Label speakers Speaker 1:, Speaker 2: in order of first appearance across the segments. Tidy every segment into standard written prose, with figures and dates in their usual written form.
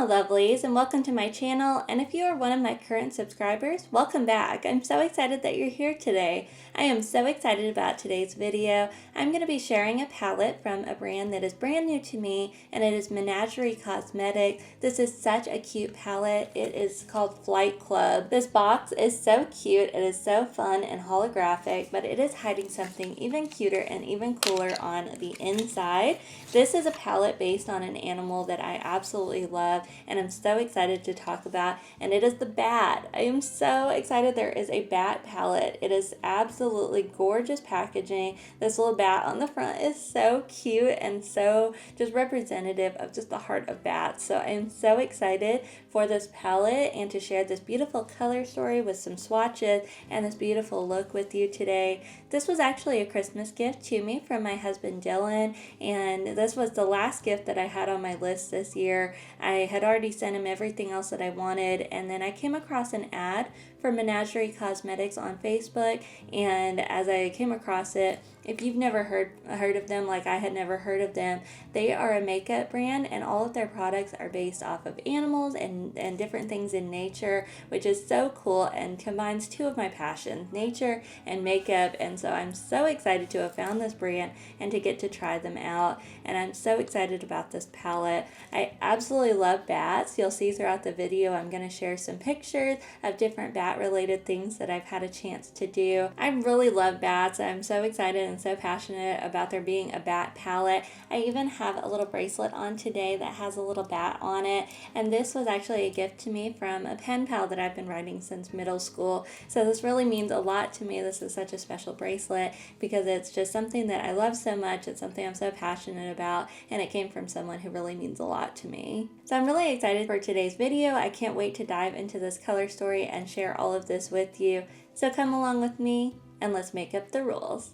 Speaker 1: Hello lovelies, and welcome to my channel, and if you are one of my current subscribers, welcome back. I'm so excited that you're here today. I am so excited about today's video. I'm going to be sharing a palette from a brand that is brand new to me, and it is Menagerie Cosmetics. This is such a cute palette. It is called Fang Club. This box is so cute. It is so fun and holographic, but it is hiding something even cuter and even cooler on the inside. This is a palette based on an animal that I absolutely love, and I'm so excited to talk about, and it is the bat. I am so excited there is a bat palette. It is absolutely gorgeous packaging. This little bat on the front is so cute and so just representative of just the heart of bats. So I am so excited for this palette and to share this beautiful color story with some swatches and this beautiful look with you today. This was actually a Christmas gift to me from my husband Dylan, and this was the last gift that I had on my list this year. I had already sent him everything else that I wanted, and then I came across an ad for Menagerie Cosmetics on Facebook, and as I came across it, if you've never heard of them like I had never heard of them, they are a makeup brand, and all of their products are based off of animals and different things in nature, which is so cool and combines two of my passions, nature and makeup. And so I'm so excited to have found this brand and to get to try them out, and I'm so excited about this palette. I absolutely love bats. You'll see throughout the video I'm going to share some pictures of different bat related things that I've had a chance to do. I really love bats. I'm so excited and so passionate about there being a bat palette. I even have a little bracelet on today that has a little bat on it, and this was actually a gift to me from a pen pal that I've been writing since middle school. So this really means a lot to me. This is such a special bracelet because it's just something that I love so much. It's something I'm so passionate about, and it came from someone who really means a lot to me. So I'm really excited for today's video. I can't wait to dive into this color story and share all of this with you. So come along with me and let's make up the rules.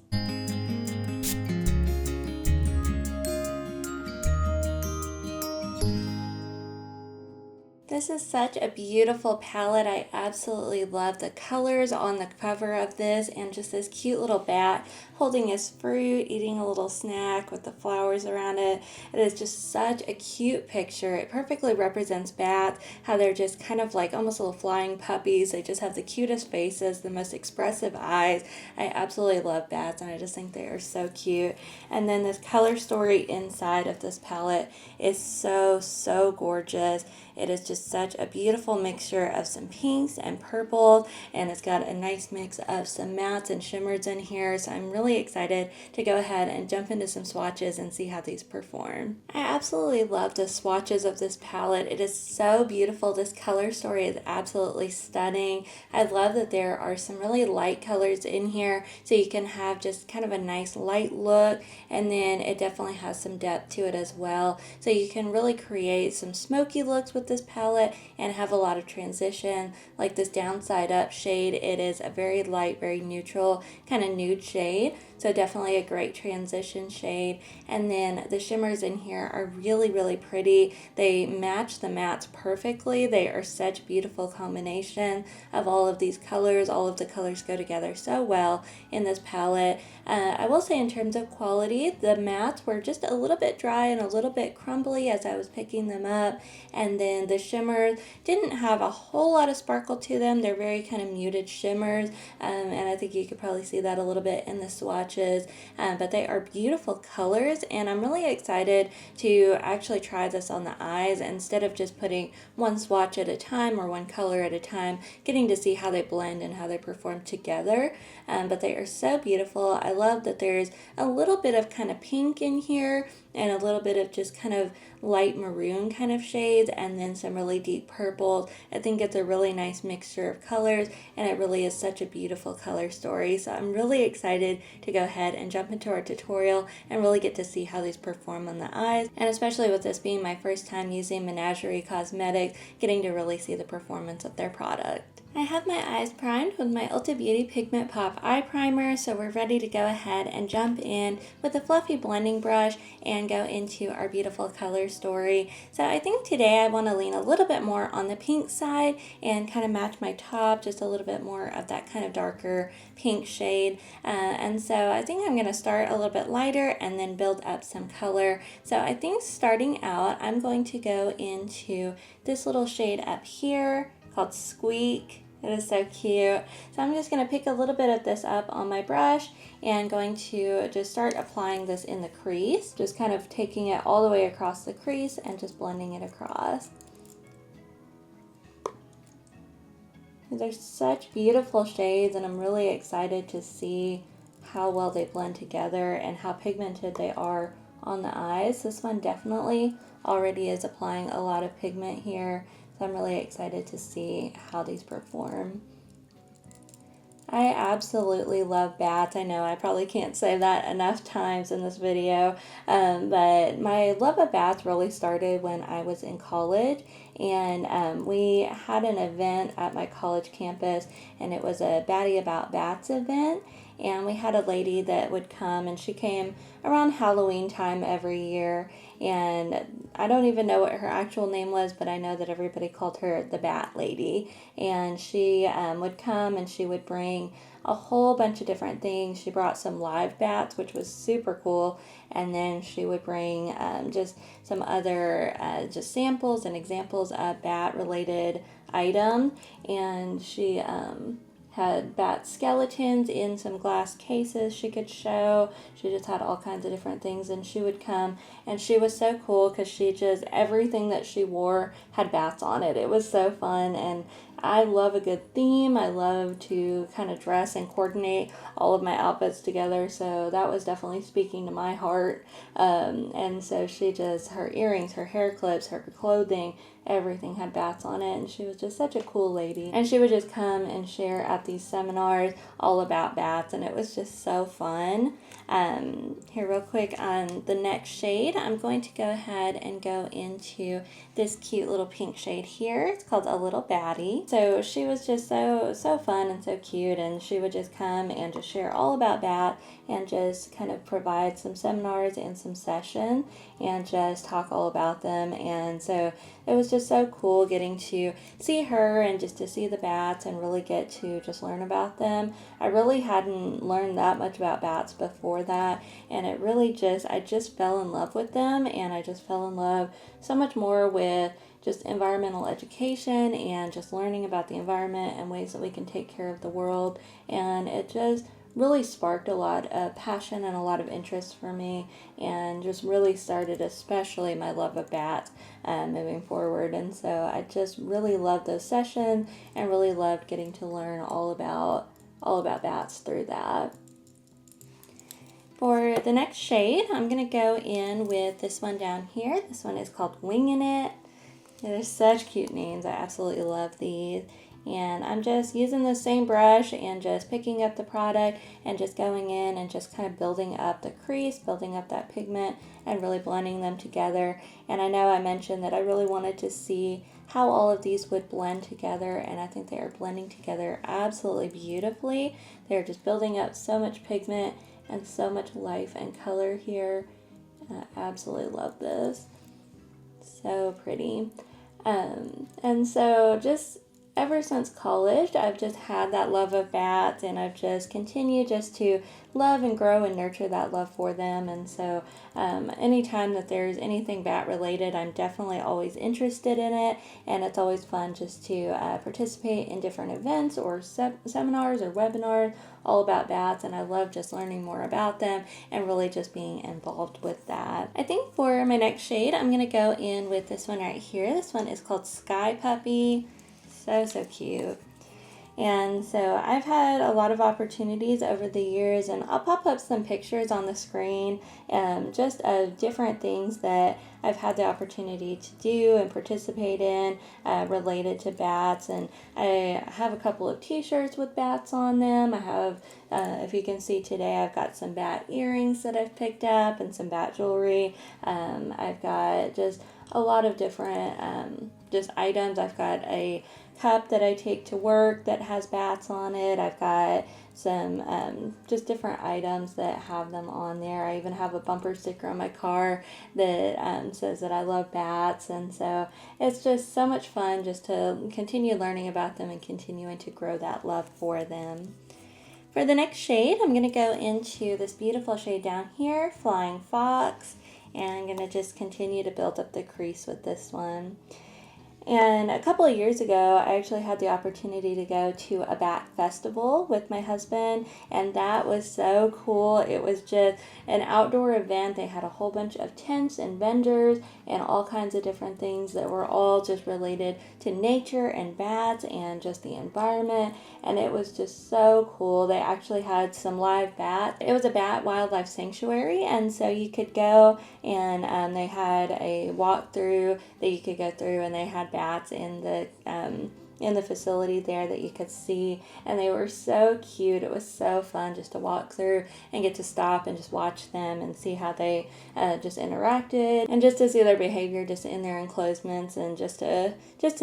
Speaker 1: This is such a beautiful palette. I absolutely love the colors on the cover of this, and just this cute little bat holding his fruit, eating a little snack with the flowers around it. It is just such a cute picture. It perfectly represents bats, how they're just kind of like almost little flying puppies. They just have the cutest faces, the most expressive eyes. I absolutely love bats, and I just think they are so cute. And then this color story inside of this palette is so gorgeous. It is just such a beautiful mixture of some pinks and purples, and it's got a nice mix of some mattes and shimmers in here. So I'm really excited to go ahead and jump into some swatches and see how these perform. I absolutely love the swatches of this palette. It is so beautiful. This color story is absolutely stunning. I love that there are some really light colors in here, so you can have just kind of a nice light look, and then it definitely has some depth to it as well. So you can really create some smoky looks with this palette and have a lot of transition. Like this downside up shade, it is a very light, very neutral kind of nude shade, so definitely a great transition shade. And then the shimmers in here are really pretty. They match the mattes perfectly. They are such a beautiful combination of all of these colors. All of the colors go together so well in this palette. I will say in terms of quality, the mattes were just a little bit dry and a little bit crumbly as I was picking them up, and then the shimmers didn't have a whole lot of sparkle to them. They're very kind of muted shimmers, and I think you could probably see that a little bit in the swatches, but they are beautiful colors, and I'm really excited to actually try this on the eyes instead of just putting one swatch at a time or one color at a time, getting to see how they blend and how they perform together. But they are so beautiful. I love that there's a little bit of kind of pink in here and a little bit of just kind of light maroon kind of shades, and then some really deep purples. I think it's a really nice mixture of colors, and it really is such a beautiful color story. So I'm really excited to go ahead and jump into our tutorial and really get to see how these perform on the eyes, and especially with this being my first time using Menagerie Cosmetics, getting to really see the performance of their product. I have my eyes primed with my Ulta Beauty Pigment Pop Eye Primer, so we're ready to go ahead and jump in with a fluffy blending brush and go into our beautiful color story. So I think today I want to lean a little bit more on the pink side and kind of match my top, just a little bit more of that kind of darker pink shade. And so I think I'm going to start a little bit lighter and then build up some color. So I think starting out, I'm going to go into this little shade up here called Squeak. It is so cute. So I'm just going to pick a little bit of this up on my brush and going to just start applying this in the crease. Just kind of taking it all the way across the crease and just blending it across. They're such beautiful shades, and I'm really excited to see how well they blend together and how pigmented they are on the eyes. This one definitely already is applying a lot of pigment here. So I'm really excited to see how these perform. I absolutely love bats. I know I probably can't say that enough times in this video, but my love of bats really started when I was in college, and we had an event at my college campus, and it was a Batty About Bats event, and we had a lady that would come, and she came around Halloween time every year, and I don't even know what her actual name was, but I know that everybody called her the Bat Lady, and she would come and she would bring a whole bunch of different things. She brought some live bats, which was super cool, and then she would bring just some other just samples and examples of bat related items, and she had bat skeletons in some glass cases she could show. She just had all kinds of different things, and she would come, and she was so cool because she just, everything that she wore had bats on it. It was so fun, and I love a good theme. I love to kind of dress and coordinate all of my outfits together, so that was definitely speaking to my heart. And so she just, her earrings, her hair clips, her clothing, everything had bats on it, and she was just such a cool lady. And she would just come and share at these seminars all about bats, and it was just so fun. Here real quick on the next shade, I'm going to go ahead and go into this cute little pink shade here. It's called A Little Batty. So she was just so fun and so cute, and she would just come and just share all about bat and just kind of provide some seminars and some sessions and just talk all about them. And so it was just so cool getting to see her and just to see the bats and really get to just learn about them. I really hadn't learned that much about bats before that, and it really just, I just fell in love with them, and I just fell in love so much more with just environmental education and just learning about the environment and ways that we can take care of the world. And it just really sparked a lot of passion and a lot of interest for me, and just really started especially my love of bats moving forward. And so I just really loved those sessions and really loved getting to learn all about bats through that. For the next shade, I'm going to go in with this one down here. This one is called Wingin' It. They're such cute names. I absolutely love these. And I'm just using the same brush and just picking up the product and just going in and just kind of building up the crease, building up that pigment, and really blending them together. And I know I mentioned that I really wanted to see how all of these would blend together, and I think they are blending together absolutely beautifully. They're just building up so much pigment and so much life and color here. I absolutely love this. So pretty. And so just ever since college, I've just had that love of bats, and I've just continued just to love and grow and nurture that love for them. And so anytime that there's anything bat related, I'm definitely always interested in it, and it's always fun just to participate in different events or seminars or webinars all about bats, and I love just learning more about them and really just being involved with that. I think for my next shade, I'm going to go in with this one right here. This one is called Sky Puppy. So cute. And so I've had a lot of opportunities over the years, and I'll pop up some pictures on the screen just of different things that I've had the opportunity to do and participate in related to bats. And I have a couple of t-shirts with bats on them. I have, if you can see today, I've got some bat earrings that I've picked up and some bat jewelry. I've got just a lot of different just items. I've got a cup that I take to work that has bats on it. I've got some just different items that have them on there. I even have a bumper sticker on my car that says that I love bats, and so it's just so much fun just to continue learning about them and continuing to grow that love for them. For the next shade, I'm going to go into this beautiful shade down here, Flying Fox, and I'm going to just continue to build up the crease with this one. And a couple of years ago, I actually had the opportunity to go to a bat festival with my husband, and that was so cool. It was just an outdoor event. They had a whole bunch of tents and vendors and all kinds of different things that were all just related to nature and bats and just the environment, and it was just so cool. They actually had some live bats. It was a bat wildlife sanctuary, and so you could go and they had a walkthrough that you could go through, and they had bats in the facility there that you could see, and they were so cute. It was so fun just to walk through and get to stop and just watch them and see how they just interacted, and just to see their behavior just in their enclosements, and just to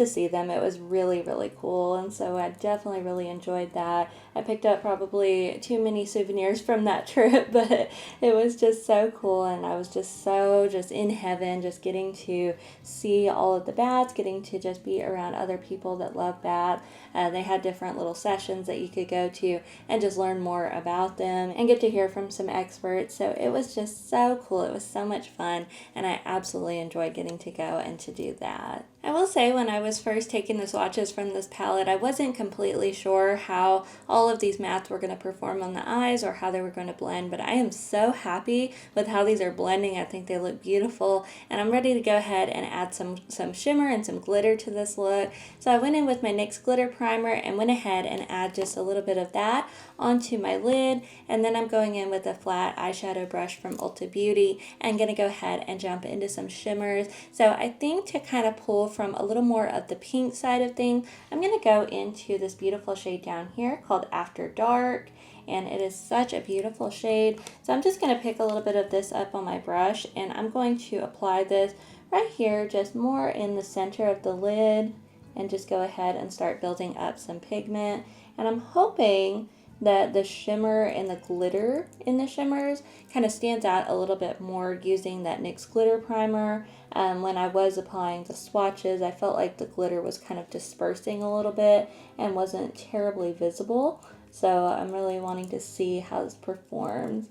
Speaker 1: see them. It was really, really cool, and so I definitely really enjoyed that. I picked up probably too many souvenirs from that trip, but it was just so cool, and I was just so just in heaven, just getting to see all of the bats, getting to just be around other people that love bats. They had different little sessions that you could go to and just learn more about them and get to hear from some experts. So it was just so cool. It was so much fun, and I absolutely enjoyed getting to go and to do that. I will say, when I was first taking the swatches from this palette, I wasn't completely sure how all of these mattes were going to perform on the eyes or how they were going to blend, but I am so happy with how these are blending. I think they look beautiful, and I'm ready to go ahead and add some shimmer and some glitter to this look. So I went in with my NYX glitter primer and went ahead and add just a little bit of that onto my lid, and then I'm going in with a flat eyeshadow brush from Ulta Beauty and going to go ahead and jump into some shimmers. So I think to kind of pull from a little more of the pink side of things, I'm going to go into this beautiful shade down here called After Dark, and it is such a beautiful shade. So I'm just going to pick a little bit of this up on my brush, and I'm going to apply this right here, just more in the center of the lid, and just go ahead and start building up some pigment. And I'm hoping that the shimmer and the glitter in the shimmers kind of stands out a little bit more using that NYX glitter primer. When I was applying the swatches, I felt like the glitter was kind of dispersing a little bit and wasn't terribly visible. So I'm really wanting to see how this performs.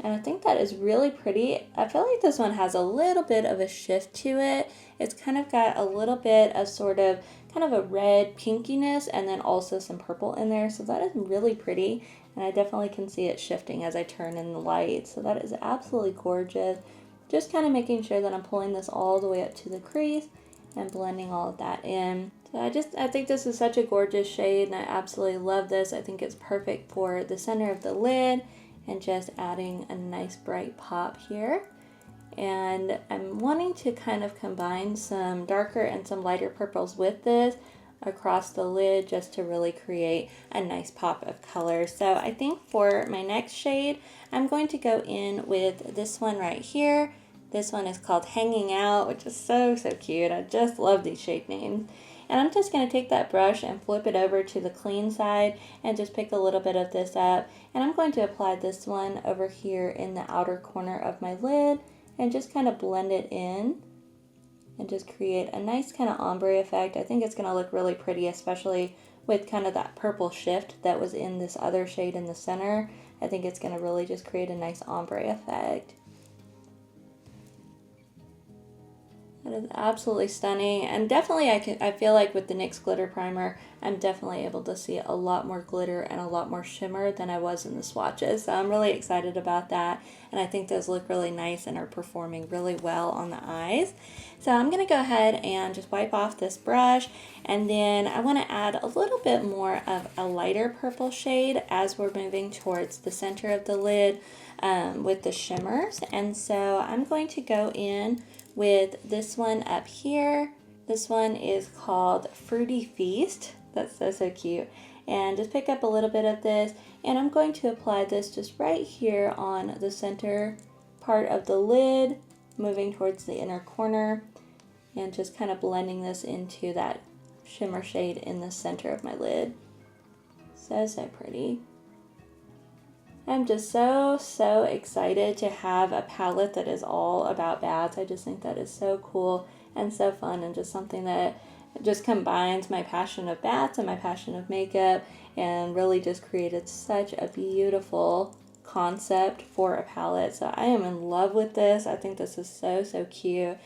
Speaker 1: And I think that is really pretty. I feel like this one has a little bit of a shift to it. It's kind of got a little bit of sort of kind of a red pinkiness, and then also some purple in there. So that is really pretty, and I definitely can see it shifting as I turn in the light. So that is absolutely gorgeous. Just kind of making sure that I'm pulling this all the way up to the crease and blending all of that in. So I think this is such a gorgeous shade, and I absolutely love this. I think it's perfect for the center of the lid, and just adding a nice bright pop here. And I'm wanting to kind of combine some darker and some lighter purples with this across the lid, just to really create a nice pop of color. So I think for my next shade, I'm going to go in with this one right here. This one is called Hanging Out, which is so cute. I just love these shade names. And I'm just going to take that brush and flip it over to the clean side and just pick a little bit of this up. And I'm going to apply this one over here in the outer corner of my lid and just kind of blend it in and just create a nice kind of ombre effect. I think it's going to look really pretty, especially with kind of that purple shift that was in this other shade in the center. I think it's going to really just create a nice ombre effect. That is absolutely stunning, and definitely I feel like with the NYX glitter primer, I'm definitely able to see a lot more glitter and a lot more shimmer than I was in the swatches. So I'm really excited about that, and I think those look really nice and are performing really well on the eyes. So I'm going to go ahead and just wipe off this brush, and then I want to add a little bit more of a lighter purple shade as we're moving towards the center of the lid with the shimmers. And so I'm going to go in with this one up here. This one is called Fruity Feast. That's so cute. And just pick up a little bit of this, and I'm going to apply this just right here on the center part of the lid, moving towards the inner corner. and just kind of blending this into that shimmer shade in the center of my lid. So pretty. I'm just so excited to have a palette that is all about bats. I just think that is so cool and so fun, and just something that just combines my passion of bats and my passion of makeup, and really just created such a beautiful concept for a palette. So I am in love with this. I think this is so cute.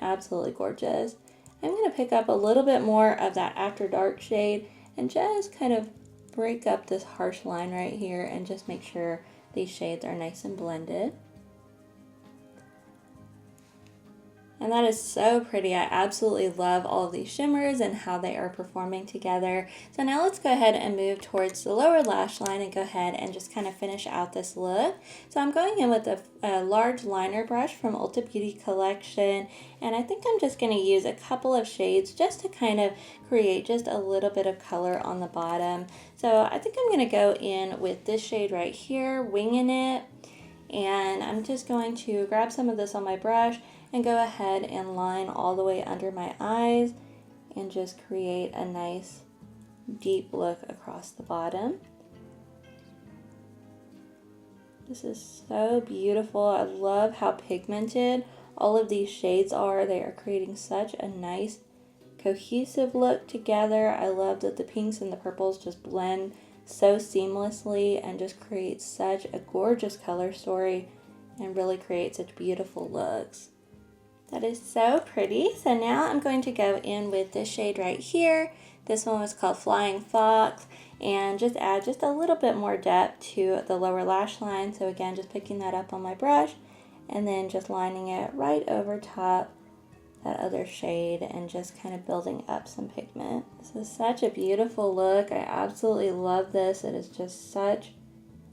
Speaker 1: Absolutely gorgeous. I'm going to pick up a little bit more of that After Dark shade and just kind of break up this harsh line right here and just make sure these shades are nice and blended. And that is so pretty. I absolutely love all of these shimmers and how they are performing together. So now let's go ahead and move towards the lower lash line and go ahead and just kind of finish out this look. So I'm going in with a large liner brush from Ulta Beauty Collection, and I think I'm just going to use a couple of shades just to kind of create just a little bit of color on the bottom. So I think I'm going to go in with this shade right here, Winging It, and I'm just going to grab some of this on my brush and go ahead and line all the way under my eyes and just create a nice deep look across the bottom. This is so beautiful. I love how pigmented all of these shades are. They are creating such a nice cohesive look together. I love that the pinks and the purples just blend so seamlessly and just create such a gorgeous color story and really create such beautiful looks. That is so pretty. So now I'm going to go in with this shade right here. This one was called Flying Fox, and just add just a little bit more depth to the lower lash line. So again, just picking that up on my brush and then just lining it right over top that other shade and just kind of building up some pigment. This is such a beautiful look. I absolutely love this. It is just such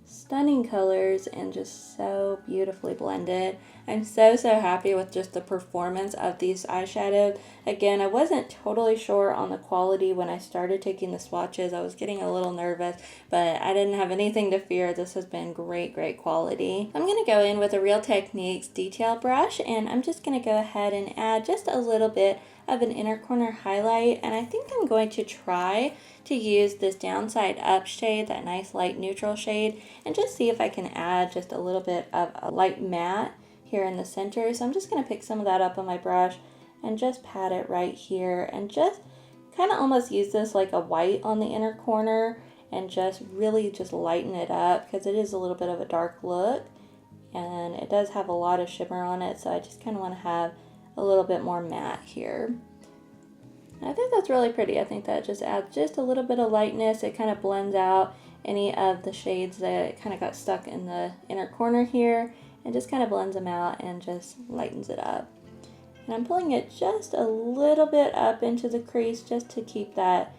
Speaker 1: stunning colors and just so beautifully blended. I'm so happy with just the performance of these eyeshadows. Again, I wasn't totally sure on the quality when I started taking the swatches. I was getting a little nervous, but I didn't have anything to fear. This has been great quality. I'm going to go in with a Real Techniques detail brush, and I'm just going to go ahead and add just a little bit of an inner corner highlight, and I think I'm going to try to use this Downside Up shade, that nice light neutral shade, and just see if I can add just a little bit of a light matte here in the center. So I'm just going to pick some of that up on my brush and just pat it right here and just kind of almost use this like a white on the inner corner and just really just lighten it up, because it is a little bit of a dark look and it does have a lot of shimmer on it. So I just kind of want to have a little bit more matte here. I think that's really pretty. I think that just adds just a little bit of lightness. It kind of blends out any of the shades that kind of got stuck in the inner corner here, and just kind of blends them out and just lightens it up. And I'm pulling it just a little bit up into the crease just to keep that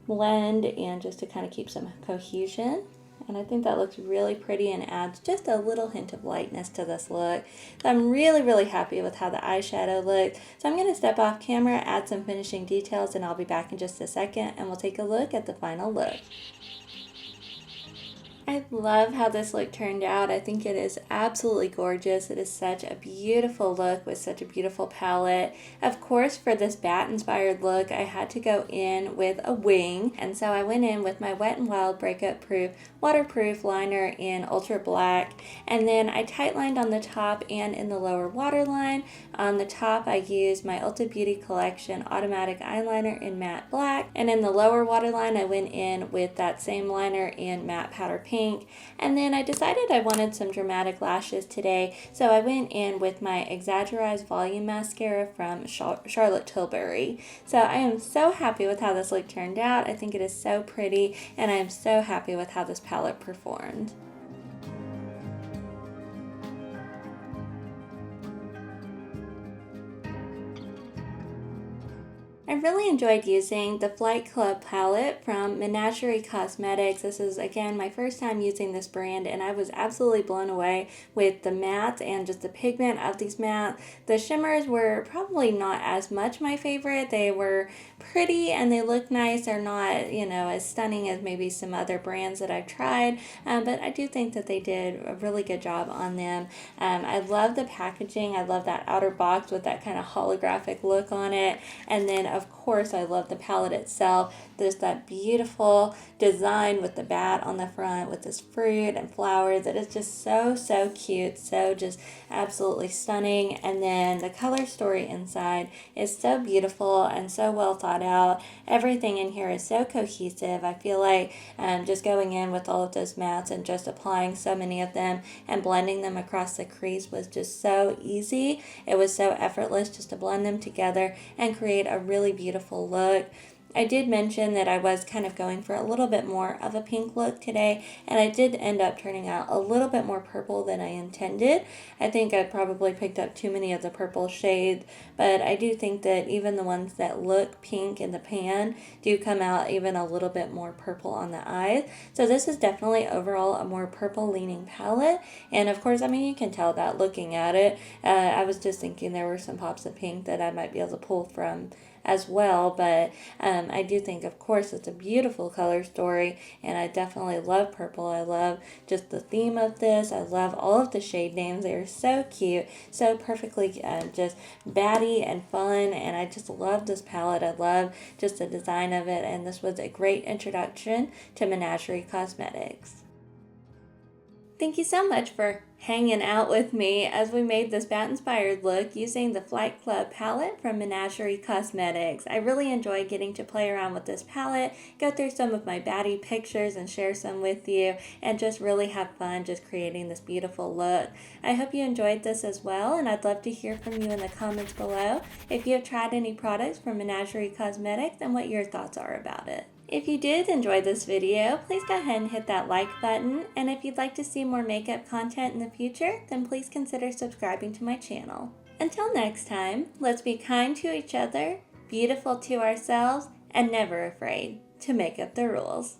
Speaker 1: blend and just to kind of keep some cohesion. And I think that looks really pretty and adds just a little hint of lightness to this look. So I'm really happy with how the eyeshadow looks. So I'm going to step off camera, add some finishing details, and I'll be back in just a second and we'll take a look at the final look. I love how this look turned out. I think it is absolutely gorgeous. It is such a beautiful look with such a beautiful palette. Of course, for this bat inspired look, I had to go in with a wing, and so I went in with my Wet n Wild Breakup Proof waterproof liner in Ultra Black, and then I tight lined on the top and in the lower waterline. On the top, I used my Ulta Beauty Collection automatic eyeliner in matte black, and in the lower waterline, I went in with that same liner in matte powder pink. And then I decided I wanted some dramatic lashes today, so I went in with my Exaggerized Volume Mascara from Charlotte Tilbury. So I am so happy with how this look turned out. I think it is so pretty, and I am so happy with how this palette performed. I really enjoyed using the Flight Club palette from Menagerie Cosmetics. This is, again, my first time using this brand, and I was absolutely blown away with the matte and just the pigment of these matte. The shimmers were probably not as much my favorite. They were pretty and they look nice. They're not, as stunning as maybe some other brands that I've tried, but I do think that they did a really good job on them. I love the packaging. I love that outer box with that kind of holographic look on it. And then, of course, I love the palette itself. There's that beautiful design with the bat on the front with this fruit and flowers. It is just so, so cute. So just absolutely stunning. And then the color story inside is so beautiful and so well thought out. Everything in here is so cohesive. I feel like just going in with all of those mattes and just applying so many of them and blending them across the crease was just so easy. It was so effortless just to blend them together and create a really beautiful look. I did mention that I was kind of going for a little bit more of a pink look today, and I did end up turning out a little bit more purple than I intended. I think I probably picked up too many of the purple shades, but I do think that even the ones that look pink in the pan do come out even a little bit more purple on the eyes. So this is definitely overall a more purple leaning palette, and of course, you can tell that looking at it. I was just thinking there were some pops of pink that I might be able to pull from as well, but I do think, of course, it's a beautiful color story, and I definitely love purple. I love just the theme of this. I love all of the shade names. They are so cute, so perfectly just batty and fun, and I just love this palette. I love just the design of it, and this was a great introduction to Menagerie Cosmetics. Thank you so much for hanging out with me as we made this bat-inspired look using the Flight Club palette from Menagerie Cosmetics. I really enjoy getting to play around with this palette, go through some of my Batty pictures and share some with you, and just really have fun just creating this beautiful look. I hope you enjoyed this as well, and I'd love to hear from you in the comments below if you have tried any products from Menagerie Cosmetics and what your thoughts are about it. If you did enjoy this video, please go ahead and hit that like button, and if you'd like to see more makeup content in the future, then please consider subscribing to my channel. Until next time, let's be kind to each other, beautiful to ourselves, and never afraid to make up the rules.